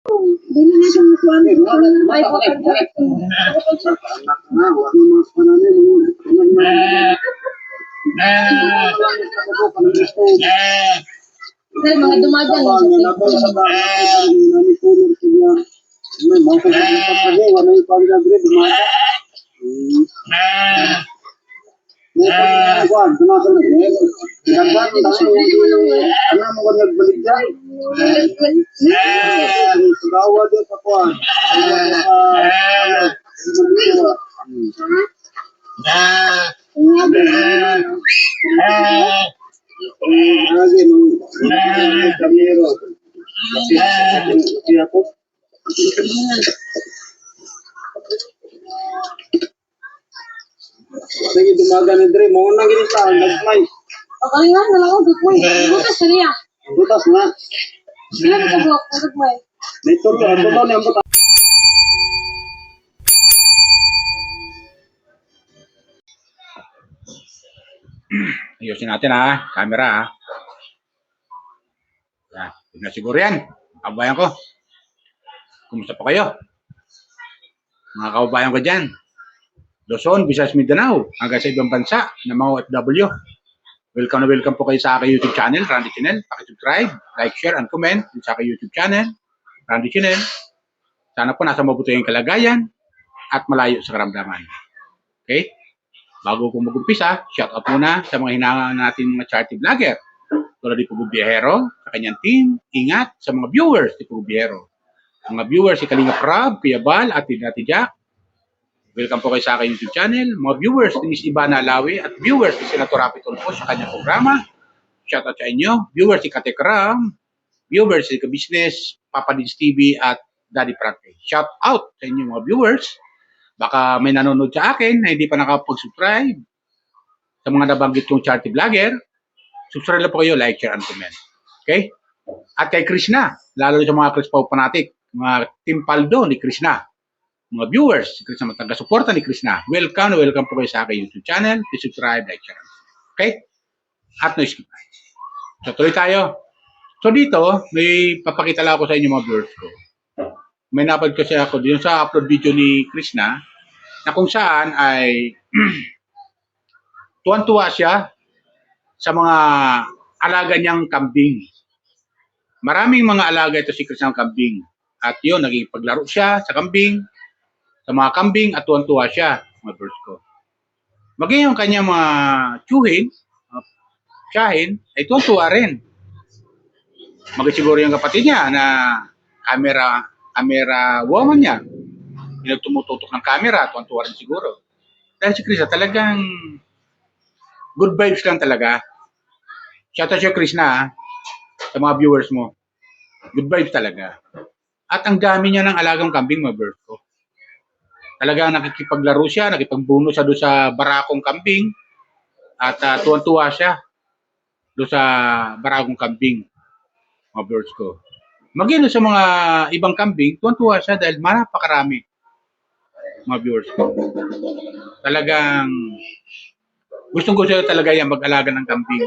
Dili na siya kuan may water jacket. Dahil mga dumagan Sige, dumaga ni Dre. Mo na gini sa nagmay. okay nga na lang gugmay. Butas na niya. Butas na. Sila sa buhok gugmay. Dito to, ato daw niyang butas. Ayusin natin ha, camera ha. Yan, yun na siguro yan. Kabayan ko. Kumusta po kayo? Mga kababayan ko dyan. Luzon, Visayas, Mindanao, hanggang sa ibang bansa na mga OFW. Welcome na welcome po kayo sa aking YouTube channel, Randy Channel. Pakisubscribe, like, share, and comment sa aking YouTube channel, Randy Channel. Sana po nasa mabuti yung kalagayan at malayo sa karamdaman. Okay? Bago ko mag-umpisa, shout out muna sa mga hinangan natin mga charity vlogger. Tulad ni Pugo Biyahero, sa kanyang team, ingat sa mga viewers ni Pugo Biyahero. Mga viewers si Kalinga Prab, Kuya Bal, at Ati Jack. Welcome po kayo sa aking YouTube channel. Mga viewers ni Miss Ivana Alawi at viewers ni Senator Rapi Tulfo sa kanyang programa. Shout out sa inyo. Viewers si Katekram, viewers si Ka-Business, Papa Dids TV at Daddy Practice. Shout out sa inyo mga viewers. Baka may nanonood sa akin na hindi pa nakapag-subscribe sa mga nabanggit kong charity vlogger. Subscribe lang po kayo, like, share, and comment. Okay? At kay Krishna, lalo sa mga Chris Pau fanatic, mga Team Paldo ni Krishna, mga viewers, si Krishna taga-suporta ni Krishna, welcome po kayo sa aking YouTube channel. Please subscribe, like, share. Okay? At no skip. So, tuloy tayo. So, dito, may papakita lang ako sa inyo mga viewers ko. May napad kasi ako dito sa upload video ni Krishna na kung saan ay tuwan-tuwa siya sa mga alaga niyang kambing. Maraming mga alaga ito si Krishna ng kambing. At yun, naging paglaro siya sa kambing, sa mga kambing at tuwan-tuwa siya, mga birds ko. Maging yung kanyang mga tsuhin, siyahin, ay tuwan-tuwa rin. Magsiguro yung kapatid niya na camera woman niya. Yung tumututok ng camera, tuwan-tuwa rin siguro. Dahil si Krishna talagang good vibes lang talaga. Shout out siya Krishna sa mga viewers mo. Good vibes talaga. At ang dami niya ng alagang kambing, mga birds ko. Talagang nakikipaglaro siya, nakipagbuno siya doon sa barakong kambing. At tuwan-tuwa siya doon sa barakong kambing, mga birds ko. Maging sa mga ibang kambing, tuwan-tuwa siya dahil napakarami, mga viewers ko. Talagang gustong-gusto talaga yan mag-alaga ng kambing.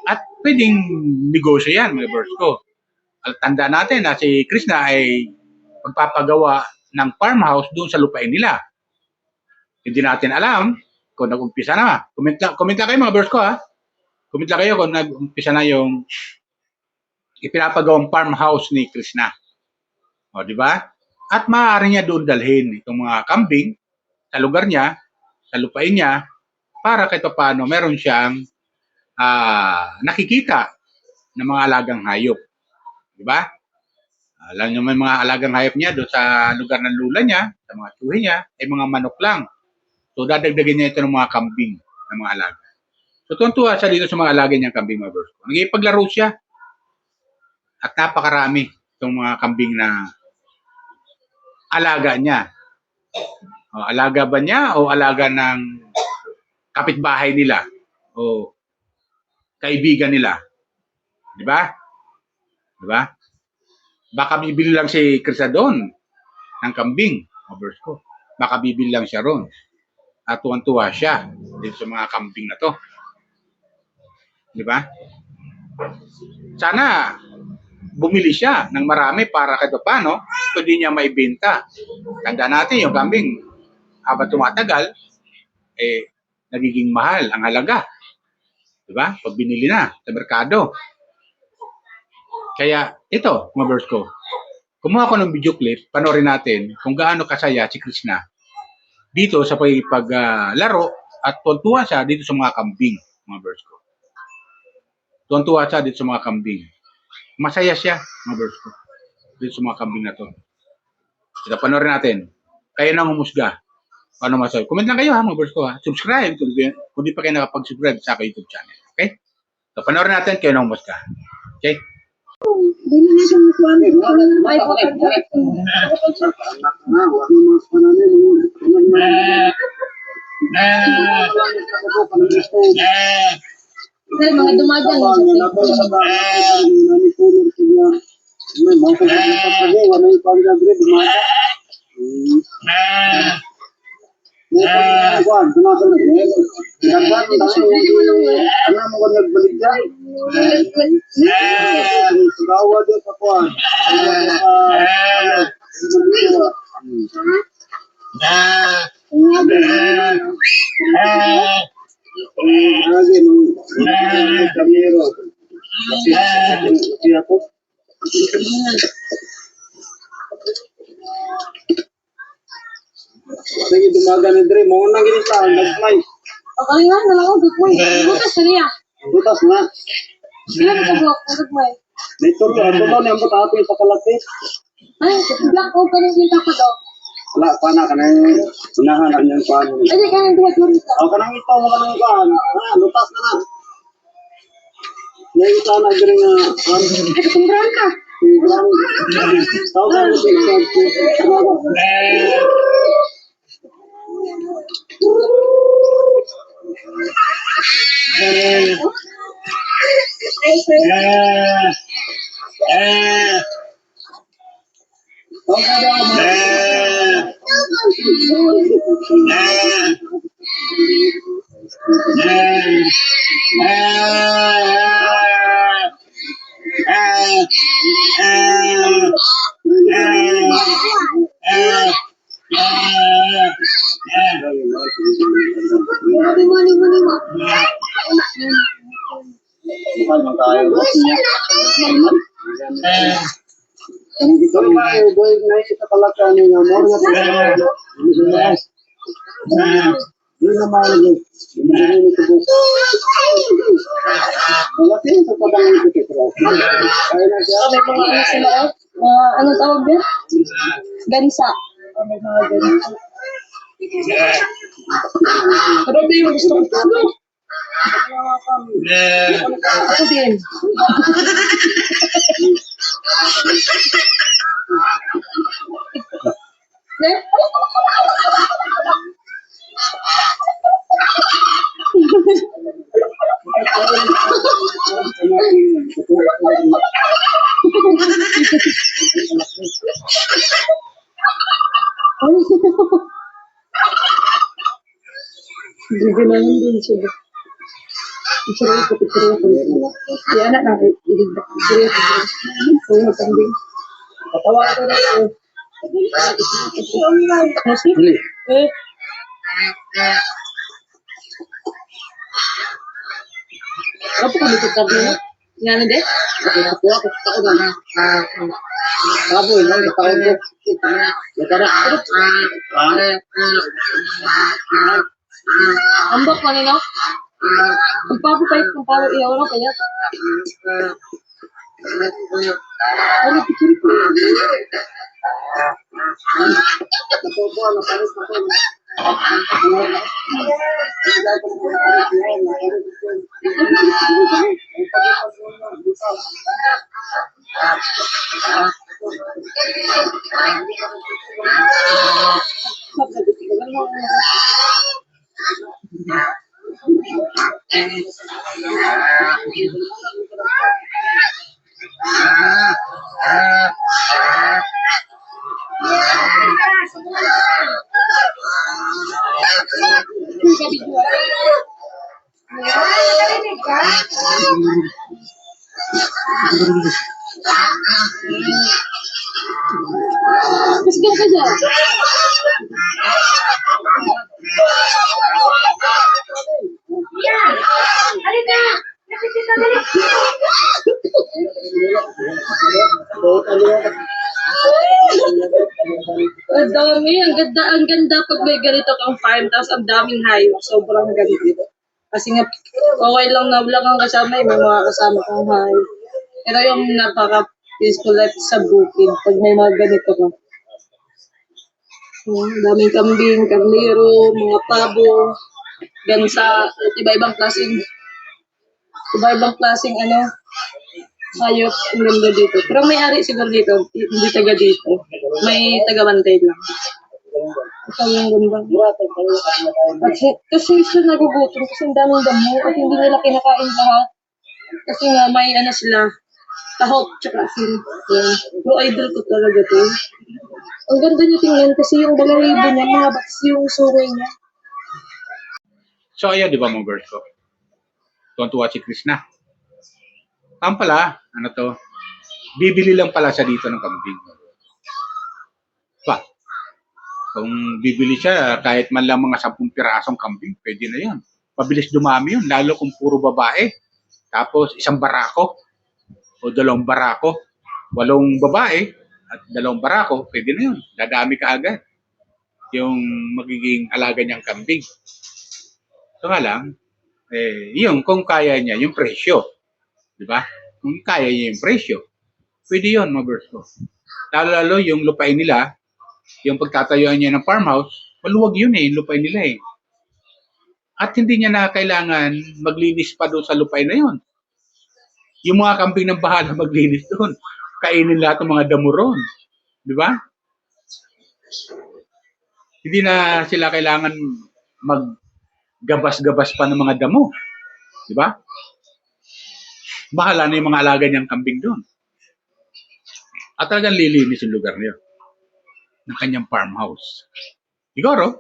At pwedeng negosyo yan, mga birds ko. Tanda natin na si Krishna ay magpapagawa ng farmhouse doon sa lupain nila. Hindi natin alam kung nag-umpisa na. Comment lang kayo mga birds ko ha. Comment lang kayo kung nag-umpisa na yung ipinapagawang farmhouse ni Krishna. O, di ba? At maaari niya doon dalhin itong mga kambing sa lugar niya, sa lupain niya, para kahit paano meron siyang nakikita ng mga alagang hayop. Di ba? Alam niyo may mga alagang hayop niya doon sa lugar ng lula niya, sa mga tsuhin niya, ay mga manok lang. So dadagdagan niya ito ng mga kambing ng mga alaga. So tuwan-tuwa siya dito sa mga alaga niyang kambing, mga birds. Nagpaglaro siya. At napakarami itong mga kambing na alaga niya. O, alaga ba niya o alaga ng kapitbahay nila o kaibigan nila? Di ba? Di ba? Baka bibili lang si Krishna doon ng kambing, mga birds ko. Baka bibili lang siya ron. At tuwan-tuwa siya dito sa mga kambing na to. Di ba? Sana bumili siya ng marami para kahit paano, hindi niya maibenta. Tanda natin yung kambing, habang tumatagal, nagiging mahal ang halaga. Diba? Pag binili na sa merkado. Kaya ito, mga viewers ko, kumuha ko ng video clip, panoorin natin kung gaano kasaya si Krishna dito sa paglaro at tuwan-tuwa siya dito sa mga kambing, mga viewers ko. Tuwan-tuwa siya dito sa mga kambing. Masaya siya, mga viewers ko, dito sa mga kambing na to. Ito, panoorin natin. Kayo nang humusga. Paano masabi? Comment lang kayo ha, mga viewers ko ha. Subscribe kung di pa kayo nakapag-subscribe sa aking YouTube channel. Okay? So, panoorin natin kayo nang humusga. Okay? Dili na siya kuan. May potag. Dahil mga dumagan Sige, dumaga ni Dre. Mo nang ginita. Nagmay. Okay nga, nalang ko mo. Butas niya. Butas na. Sila ko blok, ko mo. Dito to. Ako daw niyang butato yung pakalaki. Ay, black ko pa rin kita ko daw. Wala pa na. Kanang unahan ang yung paano. Ay, di kanang duwa duwa. O, kanang ito mo kanang paan. Lutas na na. May isa na Dre nga. Ay, kumbran ka. Tao ka mo sa Ito ba ay boy na kita kalaka ni nga mo nga yun naman lagi hindi ko wala din sa pagdang ito pero ay na siya May mga ano sila ano tawag din? Gansa. May mga gansa. Ano ba yung gusto ko? Ako din. Giganahan din siya. Isara ko picture ko. Si anak na idigda. Isara ko. Kung magkambing. Patawa ko na Nasi? Dili. Apa ka dito tabi mo? Nga na de? Patawa ko sa ako na Sabo lang ito ko. Natara. Ambak man no? Ang papo pa yung paro iya orang kaya. Ano picture ko? Mas ka dyan. Ang dami, ang ganda pag may ganito kang farm, tapos ang daming hayop, sobrang ganda. Kasi nga, okay lang na wala kang kasama, may mga kasama kang hayop. Pero yung napaka-peaceful life sa bukid, pag may mga ganito ka. Daming kambing, karnero, mga pabo, gansa, iba-ibang klaseng hayop, ang ganda dito. Pero may ari siguro dito, hindi taga dito. May taga-bantay lang. Ito yung ganda. Kasi siya nagugutom kasi ang daming damo at hindi nila kinakain lahat. Kasi nga may sila, tahok, tsaka asin. Yan. Pero idol ko talaga to. Ang ganda niya tingnan kasi yung balahibo niya, mahaba kasi yung sungay niya. So, ayun, di ba mga birds ko? Tuwan-tuwa si Krishna. Tama pala, bibili lang pala siya dito ng kambing. Pa, kung bibili siya, kahit man lang mga 10 pirasong kambing, pwede na yun. Mabilis dumami yun, lalo kung puro babae. Tapos, isang barako o 2 barako. 8 babae at 2 barako, pwede na yun. Dadami ka agad yung magiging alaga niyang kambing. So nga lang, yun, kung kaya niya, yung presyo. Di ba? Kung kaya niya yung presyo, pwede yun, mga birds ko. Lalo yung lupain nila, yung pagtatayuan niya ng farmhouse, maluwag yun yung lupain nila At hindi niya na kailangan maglinis pa doon sa lupain na yun. Yung mga kambing ng bahala maglinis doon. Kainin lahat ng mga damo ron. Di ba? Hindi na sila kailangan maggabas-gabas pa ng mga damo. Di ba? Bahala na yung mga alaga niyang kambing doon. At talagang lilinis yung lugar niyo ng kanyang farmhouse. Siguro,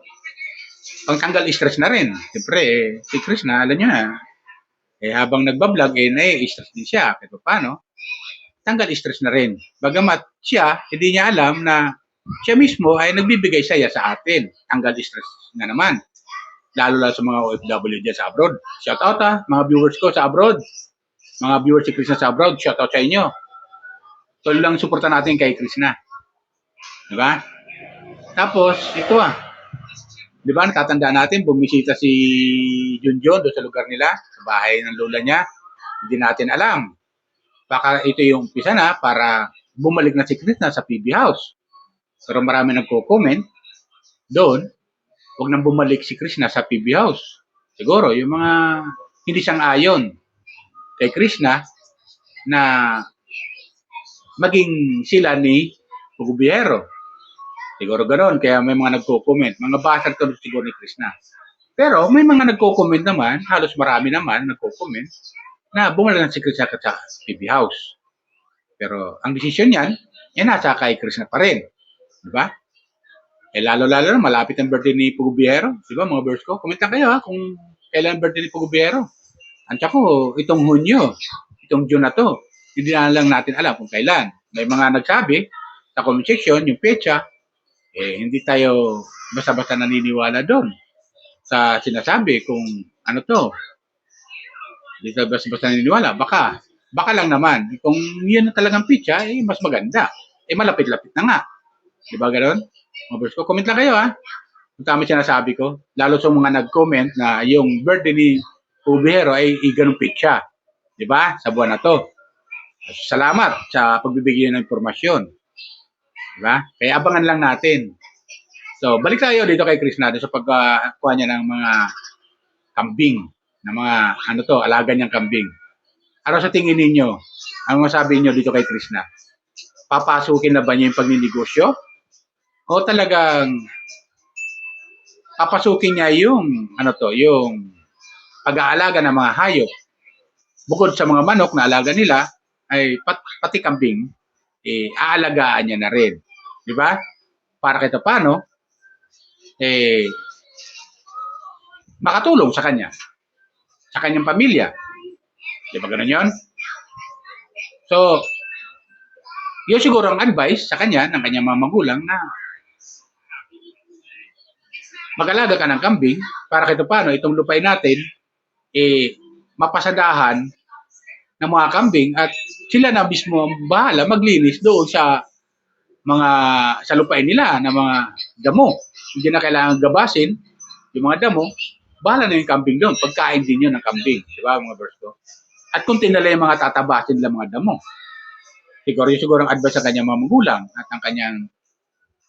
pangtanggal stress na rin. Siyempre, si Krishna, alam niyo na, habang nagbablog, nai-stress din siya. Kaya paano? Tanggal stress na rin. Bagamat siya, hindi niya alam na siya mismo ay nagbibigay saya sa atin. Tanggal stress na naman. Lalo sa mga OFW dyan sa abroad. Shout out mga viewers ko sa abroad. Mga viewers si Krishna sa abroad, shout out sa inyo. So lang suporta natin kay Krishna. Diba? Tapos, ito Diba, natatandaan natin, bumisita si Junjun doon sa lugar nila, sa bahay ng lola niya. Hindi natin alam. Baka ito yung umpisa na para bumalik na si Krishna sa PB House. Pero marami nagko-comment doon, huwag nang bumalik si Krishna sa PB House. Siguro, yung mga hindi sang-ayon kay Krishna na maging sila ni Pugubiyero. Siguro ganoon, kaya may mga nagko-comment. Mga basag to siguro ni Krishna. Pero may mga nagko-comment naman, halos marami naman nagko-comment, na bumalik na si Krishna sa PB House. Pero ang desisyon niyan, nasa kay Krishna pa rin. Diba? Lalo-lalo na malapit ang birthday ni Pugubiyero. Diba mga birds ko? Comment lang kayo kung kailan ang birthday ni Pugubiyero. Antya ko, itong Hunyo, itong June na to, hindi na lang natin alam kung kailan. May mga nagsabi sa comment section, yung pecha, hindi tayo basta-basta naniniwala doon sa sinasabi kung ano to. Hindi tayo basta-basta naniniwala. Baka lang naman. Kung yun talagang pecha, mas maganda. Malapit-lapit na nga. Diba ganoon? Mga ko, comment lang kayo Kung tama sinasabi ko. Lalo sa mga nag-comment na yung birthday ni Pugubiyero ay ganung pecha. Diba? Sa buwan na to. Salamat sa pagbibigay ng informasyon. Diba? Kaya abangan lang natin. So, balik tayo dito kay Krishna sa pagkuha niya ng mga kambing, ng mga alaga niyang kambing. Ano sa tingin ninyo? Ang masabi niyo dito kay Krishna? Papasukin na ba niya yung pagninegosyo? O talagang papasukin niya yung yung pag-aalaga ng mga hayop? Bukod sa mga manok na alaga nila, ay pati kambing, aalagaan niya na rin. Di ba? Para kahit paano, makatulong sa kanya, sa kanyang pamilya. Di ba ganun yun? So, Yun siguro ang advice sa kanya, ng kanyang mga magulang na mag-alaga ka ng kambing para kahit paano itong lupain natin mapasadahan ng mga kambing at sila na mismo ang bahala maglinis doon sa mga sa lupain nila na mga damo. Hindi na kailangan gabasin yung mga damo, bahala na yung kambing doon. Pagkain din yun ng kambing. Di ba mga bros ko? At kung tinala yung mga tatabasin nila mga damo, siguro ang advice sa kanyang mga magulang at ang kanyang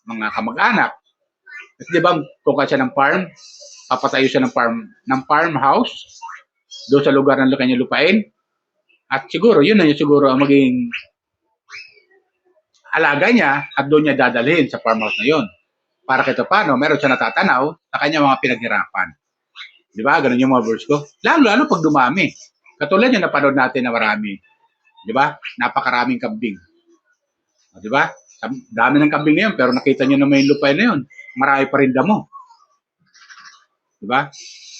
mga kamag-anak. At di ba kung siya ng farm, papatayo siya ng farmhouse doon sa lugar ng kanyang lupain. At siguro, yun na yung siguro ang maging alaga niya at doon niya dadalhin sa farmhouse na yun. Para kahit paano, meron siya natatanaw sa kanyang mga pinaghirapan. Di ba? Ganun yung mga words ko. Lalo pag dumami. Katulad yung napanood natin na marami. Di ba? Napakaraming kambing. O, di ba? Dami ng kambing na yun, pero nakita nyo na may lupain na yun. Marami pa rin damo. Di ba?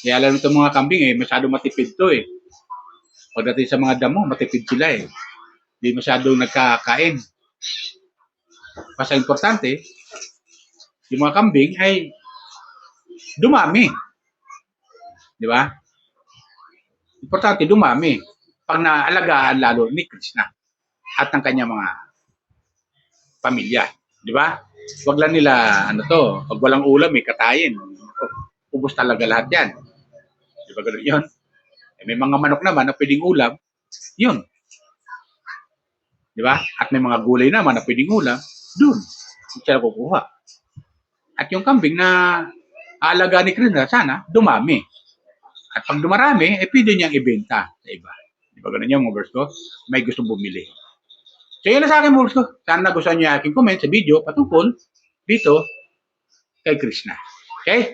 Kaya alam itong mga kambing masyado matipid to Pagdating sa mga damo, matipid sila Hindi masyadong nagkakain. Basta importante, yung mga kambing ay dumami. Di ba? Importante, dumami. Pag naalagaan lalo ni Krishna at ng kanyang mga pamilya. Di ba? Wag lang nila, pag walang ulam, katayin. Ubus talaga lahat yan. Di ba ganun yun? May mga manok naman na pwedeng ulam, yun. Di ba? At may mga gulay naman na pwedeng ulam, dun. Sila kukuha. At yung kambing na aalaga ni Krishna, sana dumami. At pag dumarami, pwede niyang ibenta sa iba. Di ba ganun yung mga verse ko? May gusto bumili. So yun na sa akin mga verse ko. Sana nagustuhan niyo yung aking comment sa video patungkol dito kay Krishna. Okay?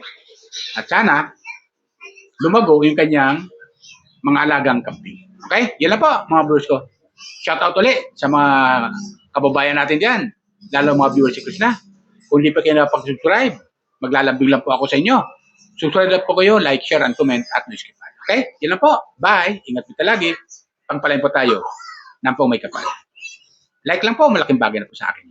At sana lumago yung kanyang mga alagang kambing. Okay? Yan lang po, mga viewers ko. Shoutout ulit sa mga kababayan natin dyan. Lalo mga viewers si Krishna. Kung hindi pa kayo napag-subscribe, maglalambing lang po ako sa inyo. Subscribe lang po kayo, like, share, and comment at no-skip. Okay? Yan lang po. Bye. Ingat po lagi. Pangpalain po tayo ng pong may kapal. Like lang po, malaking bagay na po sa akin.